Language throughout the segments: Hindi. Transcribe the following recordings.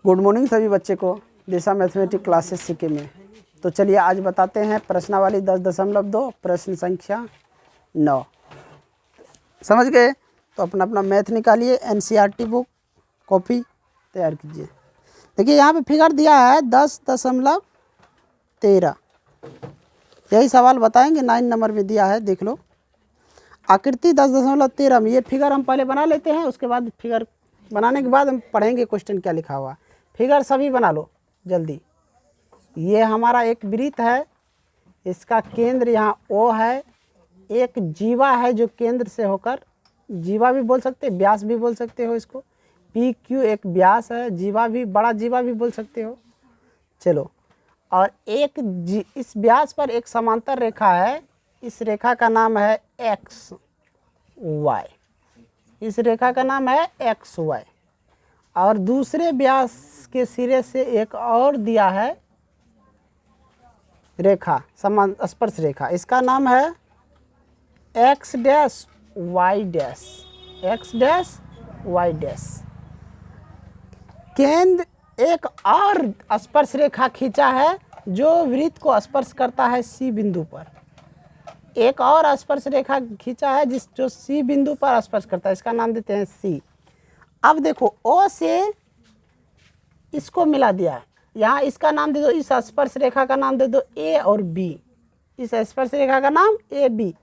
गुड मॉर्निंग सभी बच्चे को दिशा मैथमेटिक्स क्लासेस सीखे में। तो चलिए आज बताते हैं प्रश्नावली 10.2 प्रश्न संख्या 9। समझ गए? तो अपना अपना मैथ निकालिए, एनसीईआरटी बुक कॉपी तैयार कीजिए। देखिए यहाँ पे फिगर दिया है 10.13। यही सवाल बताएंगे, 9 नंबर में दिया है, देख लो। आकृति 10.13 में ये फिगर हम पहले बना लेते हैं, उसके बाद फिगर बनाने के बाद हम पढ़ेंगे क्वेश्चन क्या लिखा हुआ। फिगर सभी बना लो जल्दी। ये हमारा एक वृत्त है, इसका केंद्र यहाँ O है। एक जीवा है जो केंद्र से होकर, जीवा भी बोल सकते हैं, व्यास भी बोल सकते हो इसको। PQ एक व्यास है, जीवा भी, बड़ा जीवा भी बोल सकते हो। चलो, और एक इस व्यास पर एक समांतर रेखा है, इस रेखा का नाम है XY। इस रेखा का नाम है XY। और दूसरे व्यास के सिरे से एक और दिया है रेखा, समान स्पर्श रेखा, इसका नाम है X dash Y dash. X dash Y dash. केंद्र एक और स्पर्श रेखा खींचा है जो वृत्त को स्पर्श करता है C बिंदु पर। एक और स्पर्श रेखा खींचा है जो C बिंदु पर स्पर्श करता है, इसका नाम देते हैं C। अब देखो O से इसको मिला दिया है, यहाँ इसका नाम दे दो, इस स्पर्श रेखा का नाम दे दो A और B। इस स्पर्श रेखा का नाम AB।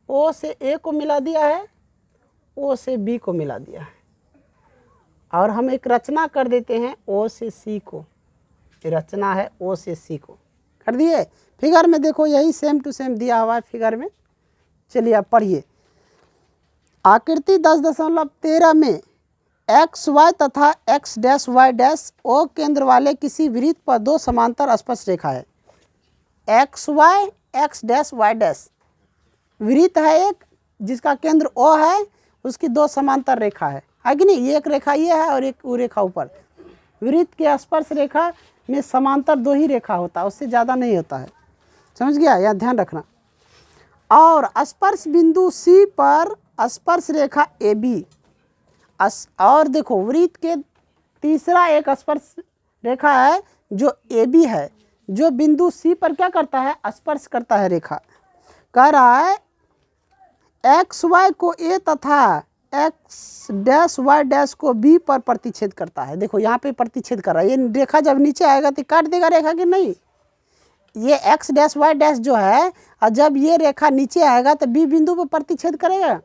O से A को मिला दिया है, O से B को मिला दिया है। और हम एक रचना कर देते हैं O से C को, रचना है O से C को कर दिए। फिगर में देखो यही सेम टू सेम दिया हुआ है फिगर में। चलिए आप पढ़िए। आकृति 10.13 में XY तथा X dash Y dash O केंद्र वाले किसी वृत्त पर दो समांतर स्पर्श रेखा है। XY X dash Y dash वृत्त है एक जिसका केंद्र O है, उसकी दो समांतर रेखा है कि नहीं? ये एक रेखा ये है और एक वो रेखा ऊपर। वृत्त के स्पर्श रेखा में समांतर दो ही रेखा होता है, उससे ज़्यादा नहीं होता है। समझ गया? यह ध्यान रखना। और स्पर्श बिंदु C पर स्पर्श रेखा AB। और देखो वृत्त के तीसरा एक स्पर्श रेखा है जो AB है, जो बिंदु C पर क्या करता है? स्पर्श करता है रेखा। कह रहा है XY को A तथा X डैश Y डैश को B पर प्रतिच्छेद करता है। देखो यहाँ पे प्रतिच्छेद कर रहा है। ये रेखा जब नीचे आएगा तो काट देगा रेखा कि नहीं? ये X डैश Y डैश जो है, और जब ये रेखा नीचे आएगा तो B बिंदु पर प्रतिच्छेद करेगा।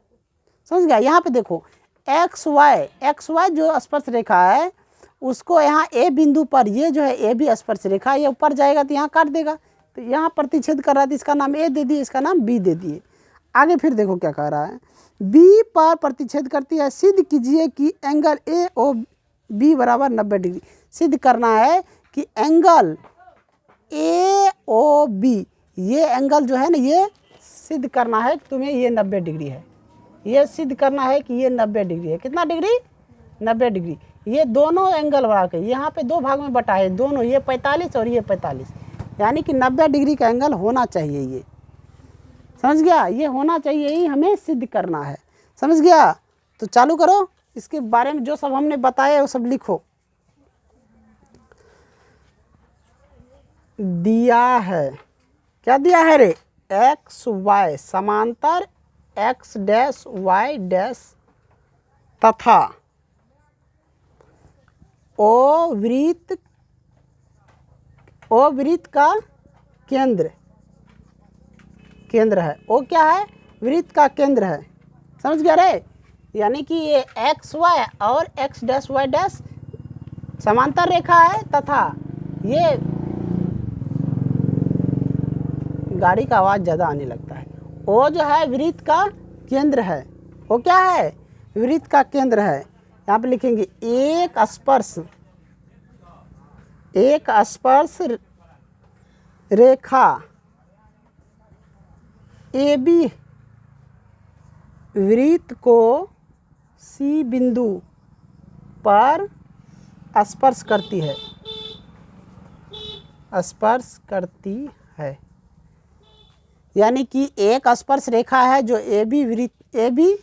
समझ गया? यहाँ पे देखो XY जो स्पर्श रेखा है उसको यहाँ A बिंदु पर, ये जो है AB स्पर्श रेखा, ये ऊपर जाएगा तो यहाँ काट देगा। तो यहाँ प्रतिच्छेद कर रहा है तो इसका नाम A दे दिए, इसका नाम B दे दिए। आगे फिर देखो क्या कह रहा है। B पर प्रतिच्छेद करती है। सिद्ध कीजिए कि एंगल AOB बराबर 90 डिग्री। सिद्ध करना है कि एंगल AOB, ये एंगल जो है ना, ये सिद्ध करना है तुम्हें, ये 90 डिग्री है। ये सिद्ध करना है कि ये 90 डिग्री है। कितना डिग्री? 90 डिग्री। ये दोनों एंगल बढ़ा के यहाँ पे दो भाग में बटा है, दोनों, ये 45 और ये 45, यानी कि 90 डिग्री का एंगल होना चाहिए। ये समझ गया? ये होना चाहिए, यही हमें सिद्ध करना है। समझ गया? तो चालू करो, इसके बारे में जो सब हमने बताया वो सब लिखो। दिया है, क्या दिया है रे? XY समांतर X डैश Y डैश तथा O वृत्त का केंद्र है। O क्या है? वृत्त का केंद्र है। समझ गया रे? यानी कि ये XY और X डैश Y डैश समांतर रेखा है, तथा ये गाड़ी का आवाज़ ज़्यादा आने लगता है। O जो है वृत्त का केंद्र है। O क्या है? वृत्त का केंद्र है। यहाँ पे लिखेंगे एक स्पर्श रेखा AB वृत्त को C बिंदु पर स्पर्श करती है। यानी कि एक स्पर्श रेखा है जो AB वृत्त, AB,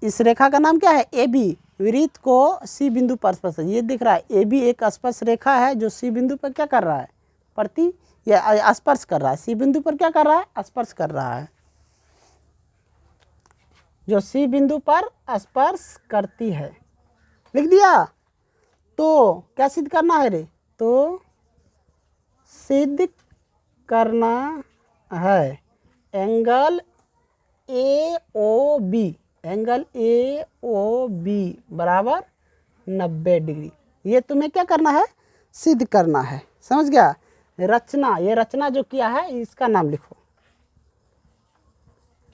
इस रेखा का नाम क्या है? AB। वृत्त को सी बिंदु पर स्पर्श, ये दिख रहा है ए बी एक स्पर्श रेखा है जो सी बिंदु पर क्या कर रहा है, प्रति या स्पर्श कर रहा है, सी बिंदु पर क्या कर रहा है, स्पर्श कर रहा है, जो सी बिंदु पर स्पर्श करती है। लिख दिया। तो क्या सिद्ध करना है रे, तो सिद्ध करना है angle A O B, angle A O B बराबर 90 डिग्री। ये तुम्हें क्या करना है, सिद्ध करना है। समझ गया। रचना, ये रचना जो किया है इसका नाम लिखो,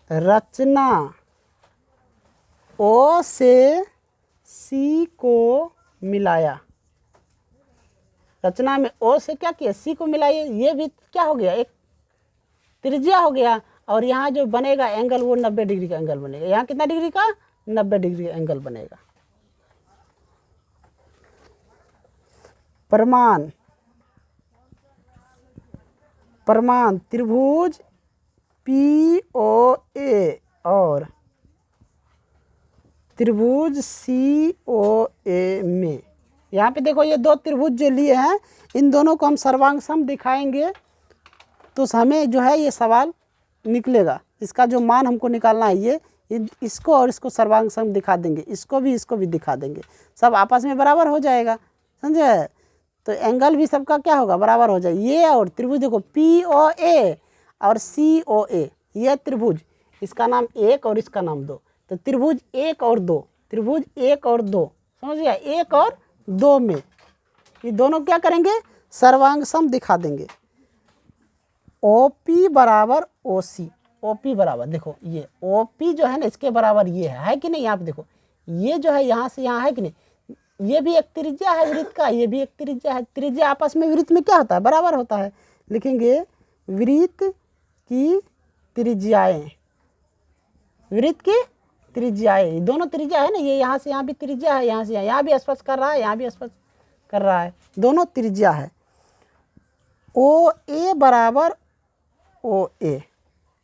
रचना ओ से सी को मिलाया। रचना में ओ से क्या किया, सी को मिलाइए। ये भी क्या हो गया, एक त्रिज्या हो गया, और यहाँ जो बनेगा एंगल वो 90 डिग्री का एंगल बनेगा। यहाँ कितना डिग्री का, 90 डिग्री का एंगल बनेगा। प्रमाण, प्रमाण त्रिभुज पी ओ ए और त्रिभुज सी ओ ए में, यहाँ पे देखो ये दो त्रिभुज जो लिए हैं, इन दोनों को हम सर्वांग सम दिखाएंगे तो हमें जो है ये सवाल निकलेगा। इसका जो मान हमको निकालना है ये इसको और इसको सर्वांग सम दिखा देंगे, इसको भी दिखा देंगे, सब आपस में बराबर हो जाएगा। समझे। तो एंगल भी सबका क्या होगा, बराबर हो जाए। ये और त्रिभुज देखो पी ओ ए और सी ओ ए, ये त्रिभुज, इसका नाम एक और इसका नाम दो, तो त्रिभुज एक और दो, त्रिभुज एक और दो, समझ गया, एक और दो में ये दोनों क्या करेंगे, सर्वांग सम दिखा देंगे। ओ पी बराबर ओ सी, ओ पी बराबर देखो ये ओ पी जो है ना इसके बराबर ये है कि नहीं, यहाँ पे देखो ये जो है यहाँ से यहाँ है कि नहीं, ये भी एक त्रिज्या है वृत्त का, ये भी एक त्रिज्या है। त्रिज्या आपस में वृत्त में क्या होता है, बराबर होता है। लिखेंगे वृत्त की त्रिज्याएं, वृत्त की त्रिज्याएं, दोनों त्रिज्या है ना, ये यहाँ से यहाँ भी त्रिज्या है, यहाँ से यहाँ भी स्पर्श कर रहा है, यहाँ भी स्पर्श कर रहा है, दोनों त्रिज्या है। ओ ए बराबर ओ ए,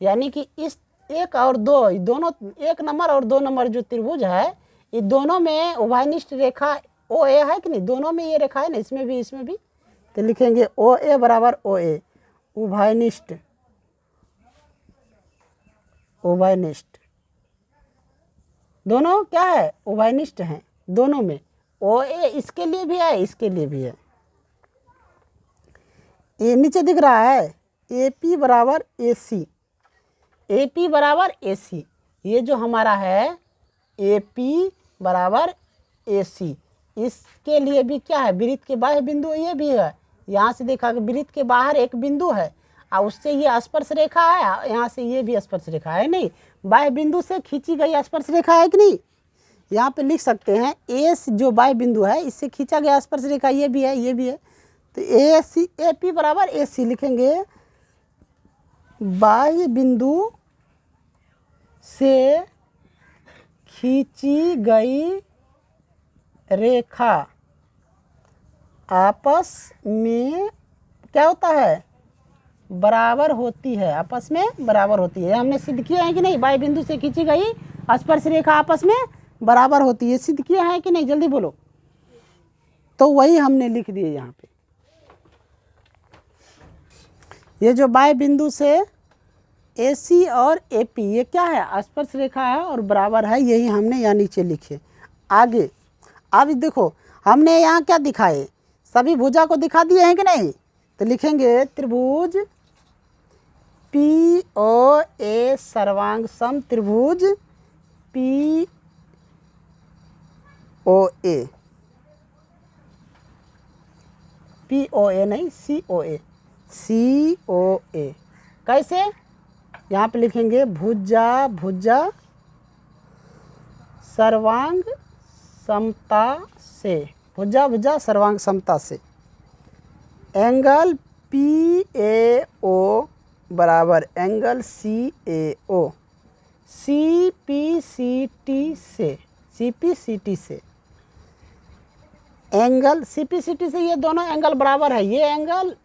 यानी कि इस एक और दो, दोनों एक नंबर और दो नंबर जो त्रिभुज है, ये दोनों में उभयनिष्ठ रेखा ओ ए है कि नहीं, दोनों में ये रेखा है ना, इसमें भी इसमें भी, तो लिखेंगे ओ ए बराबर ओ ए, उभयनिष्ठ, उभयनिष्ठ, दोनों क्या है, उभयनिष्ठ हैं दोनों में। ओ ए इसके लिए भी है, इसके लिए भी है। ये नीचे दिख रहा है ए पी बराबर ए सी, ए पी बराबर ए सी, ये जो हमारा है ए पी बराबर ए सी, इसके लिए भी क्या है, वृत्त के बाह्य बिंदु ये भी है। यहाँ से देखा कि वृत्त के बाहर एक बिंदु है और उससे ये स्पर्श रेखा है, यहाँ से ये भी स्पर्श रेखा है नहीं, बाह्य बिंदु से खींची गई स्पर्श रेखा है कि नहीं। यहाँ पे लिख सकते हैं ए जो बाह्य बिंदु है इससे खींचा गया स्पर्श रेखा ये भी है, ये भी है। तो ए सी ए पी बराबर ए सी लिखेंगे, बाह्य बिंदु से खींची गई रेखा आपस में क्या होता है, बराबर होती है, आपस में बराबर होती है। हमने सिद्ध किया है कि नहीं, बाह्य बिंदु से खींची गई स्पर्श रेखा आपस में बराबर होती है, सिद्ध किया है कि नहीं, जल्दी बोलो। तो वही हमने लिख दिए यहाँ पे, ये जो बाह्य बिंदु से ए सी और ए पी ये क्या है, स्पर्श रेखा है और बराबर है, यही हमने यहाँ नीचे लिखे। आगे अब देखो हमने यहाँ क्या दिखाए, सभी भुजा को दिखा दिए हैं कि नहीं, तो लिखेंगे त्रिभुज पी ओ ए सर्वांग सम त्रिभुज पी ओ ए, पी ओ ए नहीं सी ओ ए, सी ओ ए। कैसे, यहाँ पे लिखेंगे भुजा भुजा सर्वांग समता से, भुजा भुजा सर्वांग समता से, एंगल पी ए ओ बराबर angle C A O, C P C T से, सी पी सी टी से, angle C P C T से ये दोनों एंगल बराबर है, ये एंगल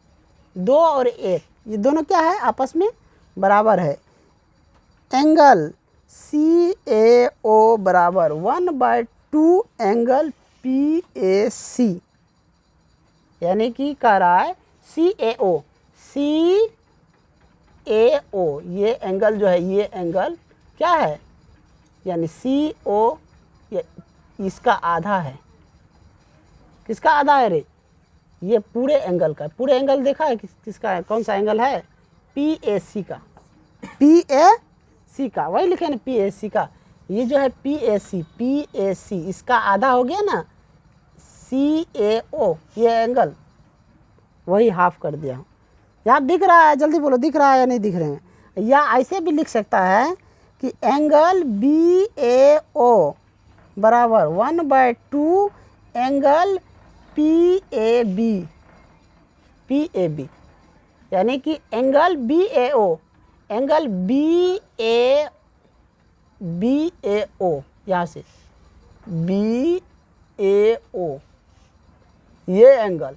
दो और एक ये दोनों क्या है, आपस में बराबर है। एंगल सी ए ओ बराबर 1/2 टू एंगल PAC, यानी कि कह रहा है CAO, ये एंगल जो है, ये एंगल क्या है, यानी CO इसका आधा है। किसका आधा है रे? ये पूरे एंगल का। पूरे एंगल देखा है किसका है, कौन सा एंगल है? PAC का, PAC का, वही लिखे ना PAC का। ये जो है PAC इसका आधा हो गया ना CAO, ये एंगल वही हाफ कर दिया। यहाँ दिख रहा है, जल्दी बोलो, दिख रहा है या नहीं दिख रहे हैं? या ऐसे भी लिख सकता है कि एंगल BAO बराबर 1/2 एंगल PAB, यानी कि एंगल BAO यहाँ से BAO ये एंगल,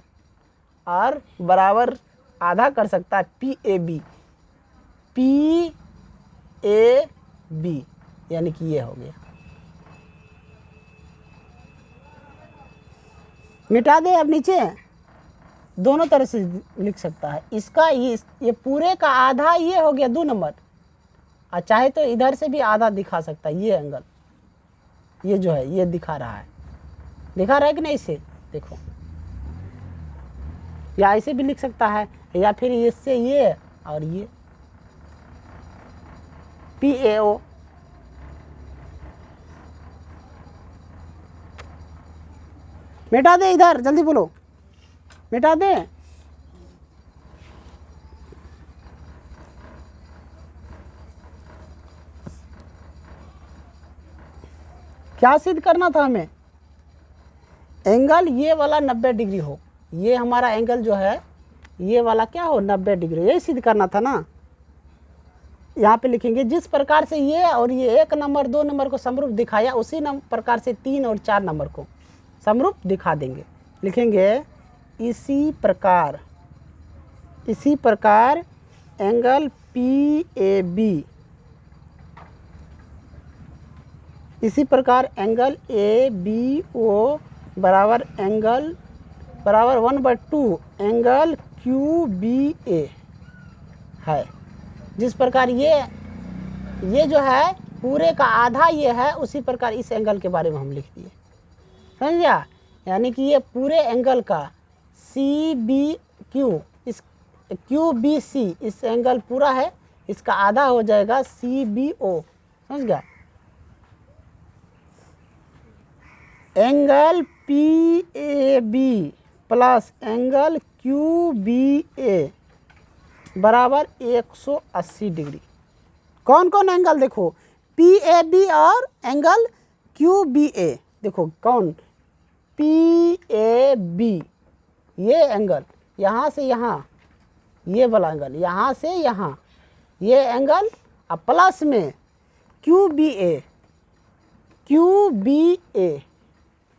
और बराबर आधा कर सकता है PAB, यानी कि ये हो गया। मिटा दे अब नीचे, दोनों तरह से लिख सकता है। इसका ये पूरे का आधा ये हो गया 2 नंबर, और चाहे तो इधर से भी आधा दिखा सकता है। ये एंगल, ये जो है ये दिखा रहा है कि नहीं? इसे देखो, या ऐसे भी लिख सकता है, या फिर इससे ये और ये PAO। मिटा दे इधर, जल्दी बोलो, मिटा दे। क्या सिद्ध करना था हमें? एंगल ये वाला 90 डिग्री हो, ये हमारा एंगल जो है ये वाला क्या हो, 90 डिग्री, यही सिद्ध करना था ना। यहाँ पे लिखेंगे जिस प्रकार से ये और ये 1 नंबर 2 नंबर को समरूप दिखाया, उसी प्रकार से 3 और 4 नंबर को समरूप दिखा देंगे। लिखेंगे इसी प्रकार एंगल PAB, इसी प्रकार एंगल ABO बराबर 1/2 एंगल QBA है। जिस प्रकार ये जो है पूरे का आधा ये है, उसी प्रकार इस एंगल के बारे में हम लिख दिए, समझ गया? यानी कि ये पूरे एंगल का CBQ, इस QBC, इस एंगल पूरा है, इसका आधा हो जाएगा CBO, समझ गया? Angle PAB plus angle QBA बराबर 180 डिग्री। कौन कौन एंगल देखो, PAB और एंगल QBA, देखो कौन, PAB ये एंगल, यहाँ से यहाँ ये वाला एंगल, यहाँ से यहाँ ये एंगल, और प्लस में QBA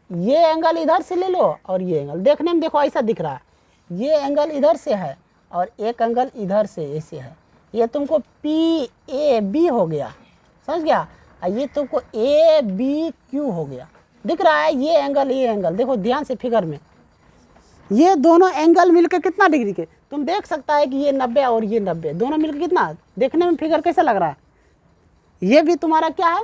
ये एंगल इधर से ले लो, और ये एंगल देखने में देखो ऐसा दिख रहा है, ये एंगल इधर से है और एक एंगल इधर से ऐसे है, ये तुमको PAB हो गया, समझ गया? और ये तुमको ABQ हो गया, दिख रहा है? ये एंगल देखो ध्यान से फिगर में, ये दोनों एंगल मिलकर कितना डिग्री के, तुम देख सकता है कि ये 90 और ये 90 दोनों मिलकर कितना, देखने में फिगर कैसा लग रहा है? ये भी तुम्हारा क्या है,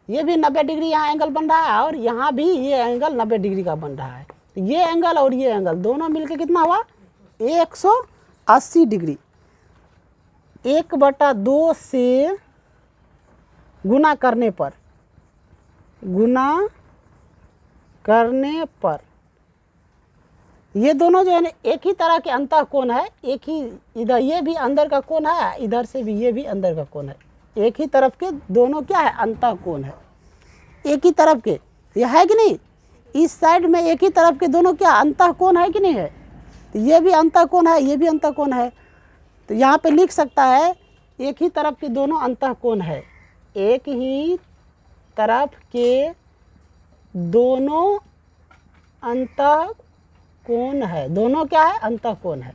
ये भी 90 डिग्री यहाँ एंगल बन रहा है, और यहाँ भी ये एंगल 90 डिग्री का बन रहा है। तो ये एंगल और ये एंगल दोनों मिलकर कितना हुआ, 180 डिग्री। 1/2 से गुना करने पर ये दोनों जो है ना एक ही तरह के अंतः कोण है, एक ही, इधर ये भी अंदर का कोण है, इधर से भी ये भी अंदर का कोण है, एक ही तरफ के दोनों क्या है, अंतः कोण है, एक ही तरफ के, ये है कि नहीं? इस साइड में एक ही तरफ के दोनों क्या अंतः कोण है कि नहीं है? तो ये भी अंतः कोण है, ये भी अंतः कोण है, तो यहाँ पे लिख सकता है एक ही तरफ के दोनों अंतः कोण है, एक ही तरफ के दोनों अंतः कोण है, दोनों क्या है, अंतः कोण है।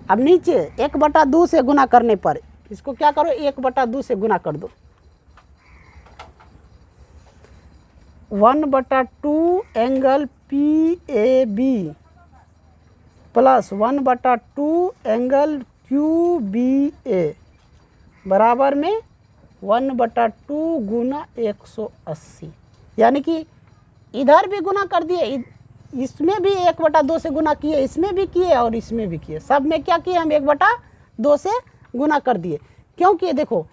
अब नीचे 1/2 से गुना करने पर इसको क्या करो, 1/2 से गुना कर दो, 1/2 angle PAB plus 1/2 angle QBA बराबर में 1/2 गुना 180। यानी कि इधर भी गुना कर दिए, इसमें भी 1/2 से गुना किए, इसमें भी किए और इसमें भी किए, सब में क्या किए हम 1/2 से गुना कर दिए। क्योंकि देखो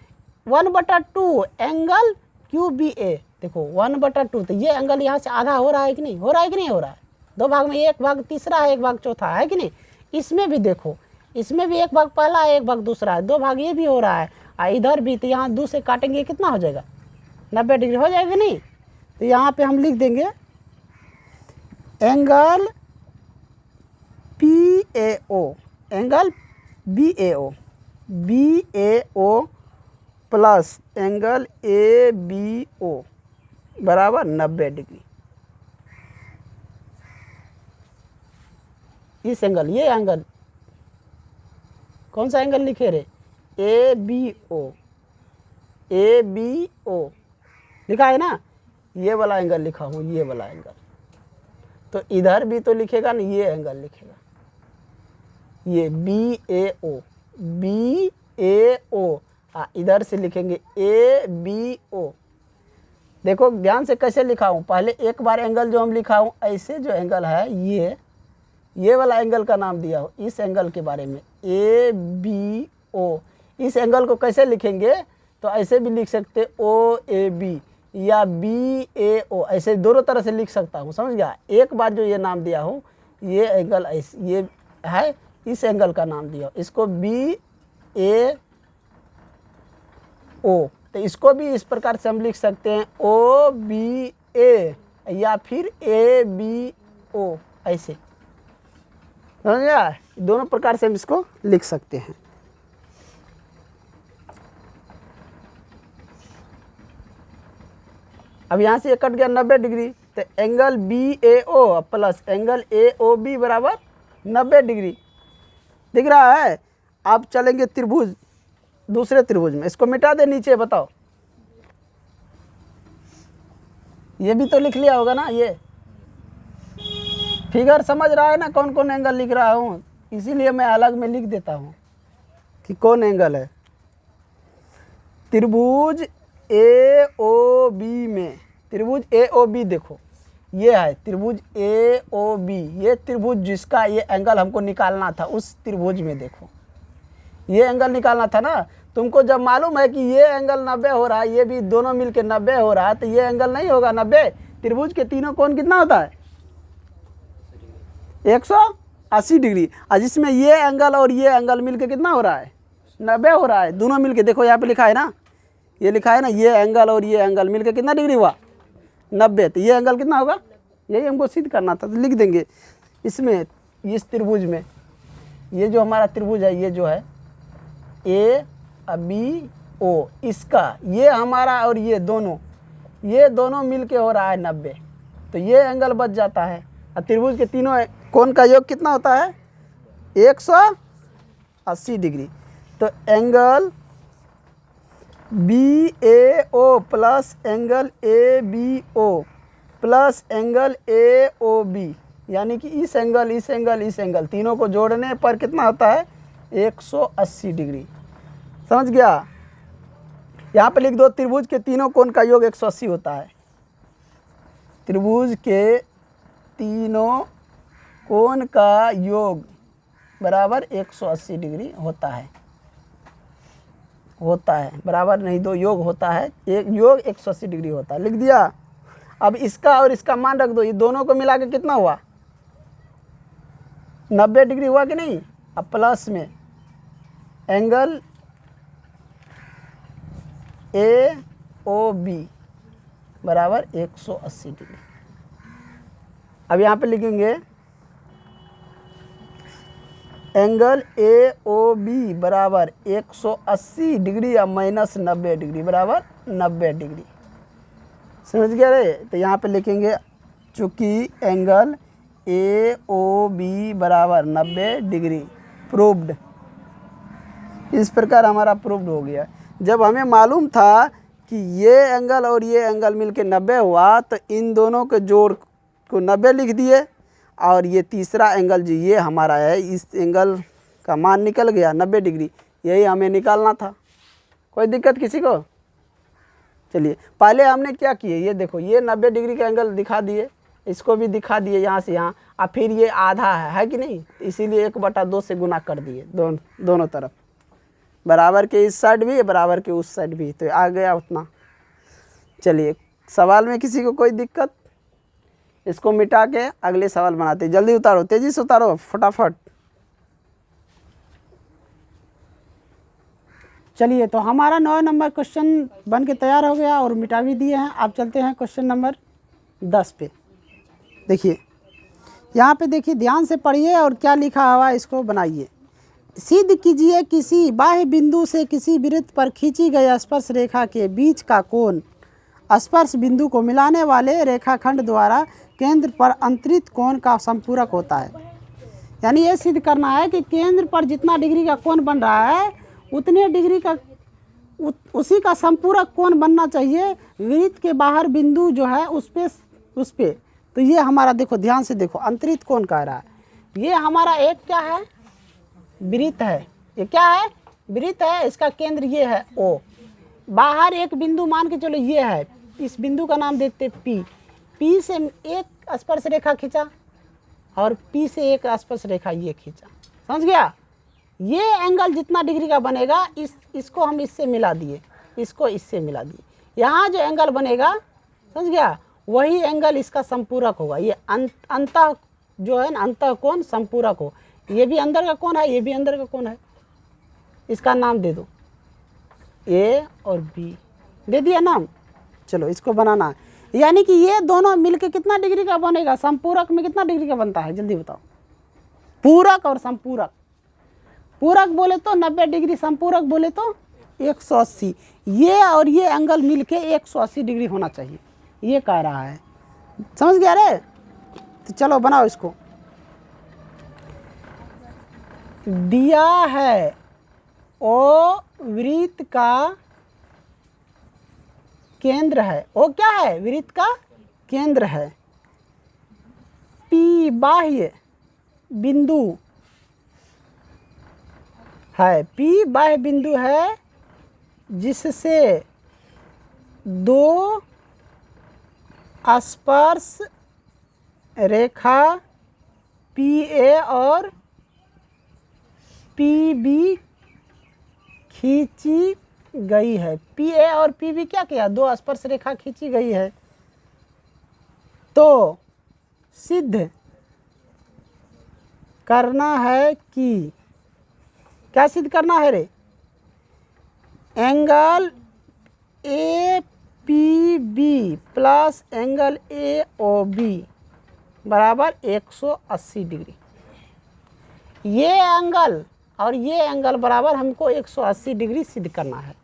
1/2 एंगल QBA, देखो 1/2 तो ये एंगल यहाँ से आधा हो रहा है कि नहीं, हो रहा है कि नहीं हो रहा है, दो भाग में एक भाग तीसरा है, एक भाग चौथा है कि नहीं। इसमें भी देखो, इसमें भी एक भाग पहला है, एक भाग दूसरा है, दो भाग ये भी हो रहा है, और इधर भी, तो यहाँ 2 से काटेंगे कितना हो जाएगा, 90 डिग्री हो जाएगा नहीं। तो यहाँ पे हम लिख देंगे angle PAO, angle BAO plus angle ABO बराबर 90 डिग्री। इस एंगल, ये एंगल कौन सा एंगल लिखे रे, ABO लिखा है ना, ये वाला एंगल लिखा हूँ, ये वाला एंगल। तो इधर भी तो लिखेगा ना, ये एंगल लिखेगा, ये BAO, इधर से लिखेंगे ABO। देखो ध्यान से कैसे लिखा हूँ, पहले एक बार एंगल जो हम लिखा हूँ ऐसे, जो एंगल है ये वाला एंगल का नाम दिया हो, इस एंगल के बारे में ABO। इस एंगल को कैसे लिखेंगे, तो ऐसे भी लिख सकते OAB या BAO, ऐसे दोनों तरह से लिख सकता हूँ, समझ गया। एक बार जो ये नाम दिया हूँ, ये एंगल ऐसे, ये है इस एंगल का नाम दिया, इसको BAO, तो इसको भी इस प्रकार से हम लिख सकते हैं OBA या फिर ABO, ऐसे, समझ गया। दोनों प्रकार से हम इसको लिख सकते हैं। अब यहाँ से ये कट गया 90 डिग्री, तो angle BAO plus angle AOB बराबर 90 डिग्री, दिख रहा है। अब चलेंगे त्रिभुज, दूसरे त्रिभुज में, इसको मिटा दे नीचे, बताओ। ये भी तो लिख लिया होगा ना, ये फिगर समझ रहा है ना, कौन कौन एंगल लिख रहा हूँ, इसीलिए मैं अलग में लिख देता हूँ कि कौन एंगल है। त्रिभुज AOB में, त्रिभुज AOB देखो, ये है त्रिभुज AOB, ये त्रिभुज जिसका ये एंगल हमको निकालना था, उस त्रिभुज में देखो ये एंगल निकालना था ना। तुमको जब मालूम है कि ये एंगल 90 हो रहा है, ये भी दोनों मिलके 90 हो रहा है, तो ये एंगल नहीं होगा 90। त्रिभुज के तीनों कोण कितना होता है, 180 डिग्री, और जिसमें ये एंगल और ये एंगल मिलके कितना हो रहा है, 90 हो रहा है, दोनों मिलके। देखो यहाँ पे लिखा है ना, ये लिखा है ना, ये एंगल और ये एंगल मिलके कितना डिग्री हुआ, 90। तो ये एंगल कितना होगा, यही हमको सिद्ध करना था, तो लिख देंगे इसमें, इस त्रिभुज में, ये जो हमारा त्रिभुज है, ये जो है ABO, इसका ये हमारा और ये दोनों मिलके हो रहा है 90, तो ये एंगल बच जाता है। और त्रिभुज के तीनों कोण का योग कितना होता है, 180 डिग्री। तो angle BAO plus angle ABO plus angle AOB, यानी कि इस एंगल तीनों को जोड़ने पर कितना होता है, 180 डिग्री, समझ गया। यहाँ पे लिख दो, त्रिभुज के तीनों कोण का योग 180 होता है। त्रिभुज के तीनों कोण का योग बराबर 180 डिग्री होता है, बराबर नहीं, दो योग होता है, एक योग 180 डिग्री होता है, लिख दिया। अब इसका और इसका मान रख दो, ये दोनों को मिला के कितना हुआ, 90 डिग्री हुआ कि नहीं। अब प्लस में एंगल AOB बराबर 180 डिग्री। अब यहाँ पे लिखेंगे एंगल AOB बराबर 180 डिग्री या माइनस 90 डिग्री बराबर 90 डिग्री, समझ गया रे। तो यहाँ पे लिखेंगे चूँकि एंगल AOB बराबर 90 डिग्री, प्रूव्ड। इस प्रकार हमारा प्रूव्ड हो गया। जब हमें मालूम था कि ये एंगल और ये एंगल मिलके 90 हुआ, तो इन दोनों के जोड़ को 90 लिख दिए, और ये तीसरा एंगल जो ये हमारा है, इस एंगल का मान निकल गया 90 डिग्री, यही हमें निकालना था। कोई दिक्कत किसी को? चलिए पहले हमने क्या किए, ये देखो ये 90 डिग्री का एंगल दिखा दिए, इसको भी दिखा दिए यहाँ से यहाँ, और फिर ये आधा है कि नहीं, इसीलिए 1/2 से गुना कर दिए दोनों तरफ, बराबर के इस साइड भी बराबर के उस साइड भी, तो आ गया उतना। चलिए सवाल में किसी को कोई दिक्कत? इसको मिटा के अगले सवाल बनाते, जल्दी उतारो, तेजी से उतारो फटाफट। चलिए तो हमारा 9 नंबर क्वेश्चन बन के तैयार हो गया और मिटा भी दिए हैं। अब चलते हैं क्वेश्चन नंबर 10 पे। देखिए यहाँ पे देखिए, ध्यान से पढ़िए और क्या लिखा हुआ है इसको बनाइए। सिद्ध कीजिए किसी बाह्य बिंदु से किसी वृत्त पर खींची गई स्पर्श रेखा के बीच का कोण स्पर्श बिंदु को मिलाने वाले रेखाखंड द्वारा केंद्र पर अंतरित कोण का संपूरक होता है। यानी ये सिद्ध करना है कि केंद्र पर जितना डिग्री का कोण बन रहा है उतने डिग्री का उसी का संपूरक कोण बनना चाहिए वृत्त के बाहर बिंदु जो है उस पे। तो ये हमारा देखो, ध्यान से देखो, अंतरित कोण कह रहा है। ये हमारा एक क्या है, वृत्त है। ये क्या है, वृत्त है। इसका केंद्र ये है O। बाहर एक बिंदु मान के चलो ये है, इस बिंदु का नाम देते P। P से एक स्पर्श रेखा खींचा और P से एक स्पर्श रेखा ये खींचा, समझ गया। ये एंगल जितना डिग्री का बनेगा इसको हम इससे मिला दिए, इसको इससे मिला दिए। यहाँ जो एंगल बनेगा, समझ गया, वही एंगल इसका संपूरक होगा। ये अंतः जो है ना, अंतः कोण संपूरक हो। ये भी अंदर का कोण है, ये भी अंदर का कोण है। इसका नाम दे दो A और B, दे दिया नाम। चलो इसको बनाना है, यानी कि ये दोनों मिलके कितना डिग्री का बनेगा, संपूरक में कितना डिग्री का बनता है, जल्दी बताओ। पूरक और संपूरक, पूरक बोले तो 90 डिग्री, संपूरक बोले तो 180। ये और ये एंगल मिलके 180 डिग्री होना चाहिए, ये कह रहा है। समझ गया रे? तो चलो बनाओ इसको। दिया है O वृत्त का केंद्र है। O क्या है, वृत्त का केंद्र है। P बाह्य बिंदु है, P बाह्य बिंदु है जिससे दो स्पर्श रेखा PA और PB खींची गई है। PA और PB क्या किया, दो स्पर्श रेखा खींची गई है। तो सिद्ध करना है कि, क्या सिद्ध करना है रे, angle APB plus angle AOB बराबर 180 डिग्री। ये एंगल और ये एंगल बराबर हमको 180 डिग्री सिद्ध करना है,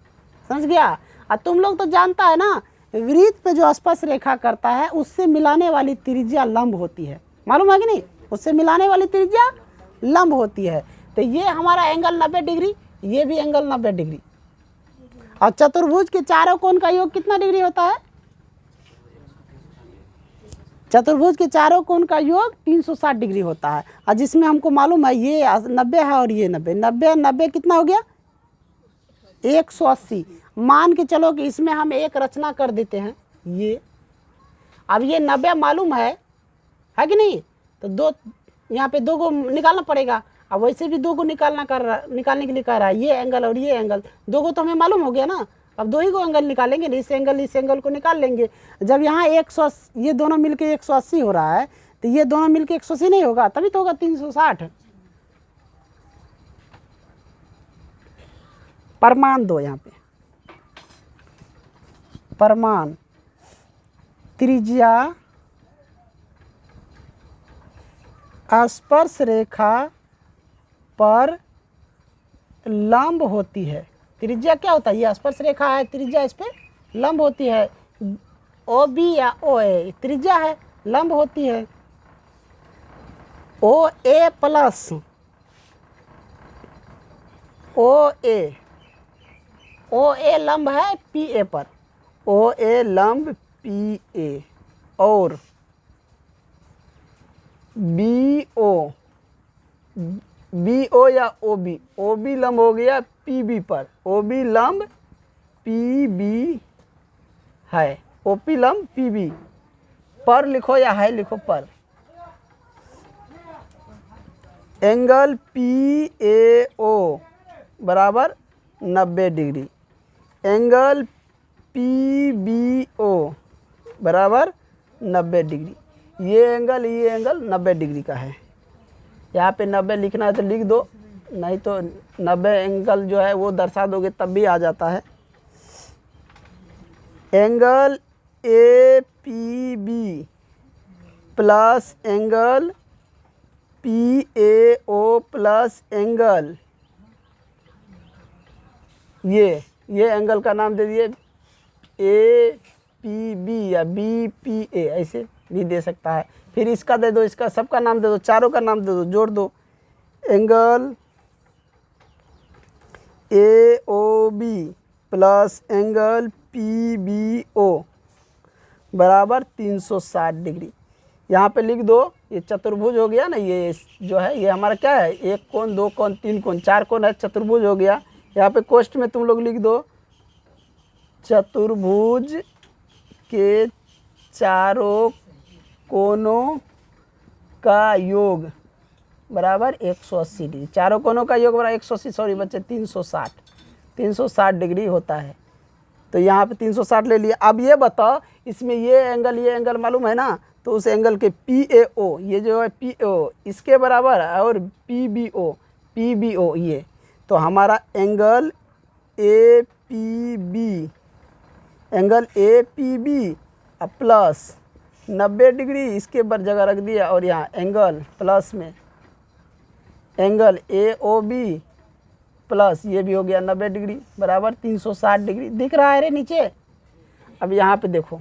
समझ गया। और तुम लोग तो जानता है ना, वृत्त पे जो स्पर्श रेखा करता है उससे मिलाने वाली त्रिज्या लंब होती है, मालूम है कि नहीं, उससे मिलाने वाली त्रिज्या लंब होती है। तो ये हमारा एंगल 90 डिग्री, ये भी एंगल 90 डिग्री। और चतुर्भुज के चारों कोण का योग कितना डिग्री होता है, चतुर्भुज के चारों कोण का योग 360 डिग्री होता है। और जिसमें हमको मालूम है ये 90 है और ये 90 कितना हो गया, 180। मान के चलो कि इसमें हम एक रचना कर देते हैं ये। अब ये 90 मालूम है कि नहीं, तो दो यहाँ पे 2 को निकालना पड़ेगा। अब वैसे भी 2 को निकालने के लिए कह रहा है, ये एंगल और ये एंगल 2 को तो हमें मालूम हो गया ना। अब 2 ही को एंगल निकालेंगे, इस एंगल को निकाल लेंगे। जब यहाँ 180, ये दोनों मिलके 180 हो रहा है, तो ये दोनों मिलके 180 नहीं होगा, तभी तो होगा 360। प्रमाण दो यहाँ पे, प्रमाण त्रिज्या स्पर्श रेखा पर लंब होती है। त्रिज्या क्या होता है, ये स्पर्श रेखा है, त्रिज्या इस पे लंब होती है। OB या OA त्रिज्या है, लंब होती है। OA प्लस OA लंब है PA पर, ओ ए लंब पी ए और बी ओ या ओ बी लंब हो गया पी बी पर, ओ बी लंब पी बी है, ओ पी लंब पी बी पर लिखो या है लिखो पर। एंगल पी ए ओ बराबर 90 degree, angle P B O बराबर 90 डिग्री। ये एंगल 90 डिग्री का है। यहाँ पे 90 लिखना है तो लिख दो, नहीं तो 90 एंगल जो है वो दर्शा दोगे तब भी आ जाता है। Angle A P B plus angle P A O plus angle ये एंगल का नाम दे दिए ए पी बी या बी पी ए, ऐसे भी दे सकता है। फिर इसका दे दो, इसका सबका नाम दे दो, चारों का नाम दे दो, जोड़ दो। Angle A O B plus angle P B O बराबर 360 डिग्री। यहाँ पे लिख दो, ये चतुर्भुज हो गया ना, ये जो है ये हमारा क्या है, एक कोण, दो कोण, तीन कोण, चार कोण है, चतुर्भुज हो गया। यहाँ पे कोष्ठ में तुम लोग लिख दो चतुर्भुज के चारों कोनों का योग बराबर 180 डिग्री। चारों कोनों का योग बराबर 180, सॉरी बच्चे 360 डिग्री होता है। तो यहाँ पे 360 ले लिया। अब ये बताओ, इसमें ये एंगल मालूम है ना, तो उस एंगल के पी ए ओ, ये जो है पी ओ इसके बराबर और पी बी ओ ये, तो हमारा angle A P B plus 90 degree इसके बर जगह रख दिया, और यहाँ एंगल प्लस में angle A O B plus ये भी हो गया 90 डिग्री बराबर 360 डिग्री। दिख रहा है रे नीचे। अब यहाँ पे देखो,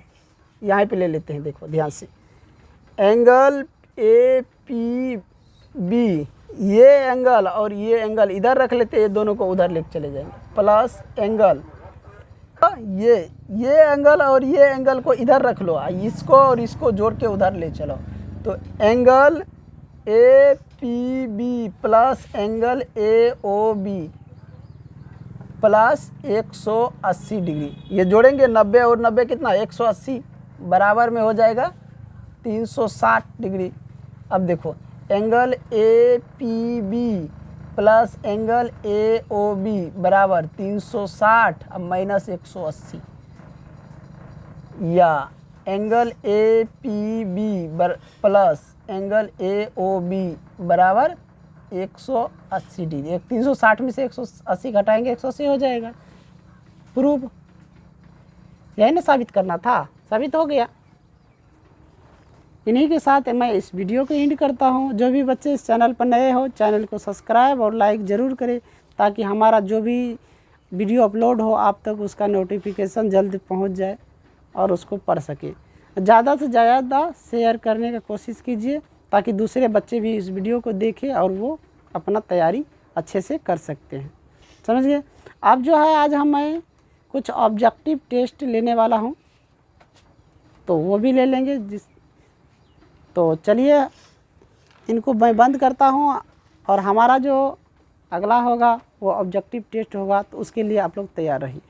यहाँ पे ले लेते हैं, देखो ध्यान से। एंगल ए पी बी ये एंगल और ये एंगल इधर रख लेते हैं, ये दोनों को उधर लेके चले जाएंगे, प्लस एंगल ये एंगल और ये एंगल को इधर रख लो, इसको और इसको जोड़ के उधर ले चलो। तो angle A P B plus angle A O B plus 180 degree, ये जोड़ेंगे 90 और 90 कितना 180 बराबर में हो जाएगा 360 डिग्री। अब देखो angle A P B plus angle A O B बराबर 360 अब माइनस 180, या angle A P B plus angle A O B बराबर 180 डिग्री। 360 में से 180 घटाएंगे 180 हो जाएगा। प्रूफ यही ना साबित करना था, साबित हो गया। इन्हीं के साथ मैं इस वीडियो को एंड करता हूं। जो भी बच्चे इस चैनल पर नए हो, चैनल को सब्सक्राइब और लाइक ज़रूर करें, ताकि हमारा जो भी वीडियो अपलोड हो आप तक उसका नोटिफिकेशन जल्द पहुंच जाए और उसको पढ़ सके। ज़्यादा से ज़्यादा शेयर करने का कोशिश कीजिए, ताकि दूसरे बच्चे भी इस वीडियो को देखें और वो अपना तैयारी अच्छे से कर सकते हैं। समझ गए। अब जो है आज मैं कुछ ऑब्जेक्टिव टेस्ट लेने वाला हूँ, तो वो भी ले लेंगे। तो चलिए इनको मैं बंद करता हूँ, और हमारा जो अगला होगा वो ऑब्जेक्टिव टेस्ट होगा, तो उसके लिए आप लोग तैयार रहिए।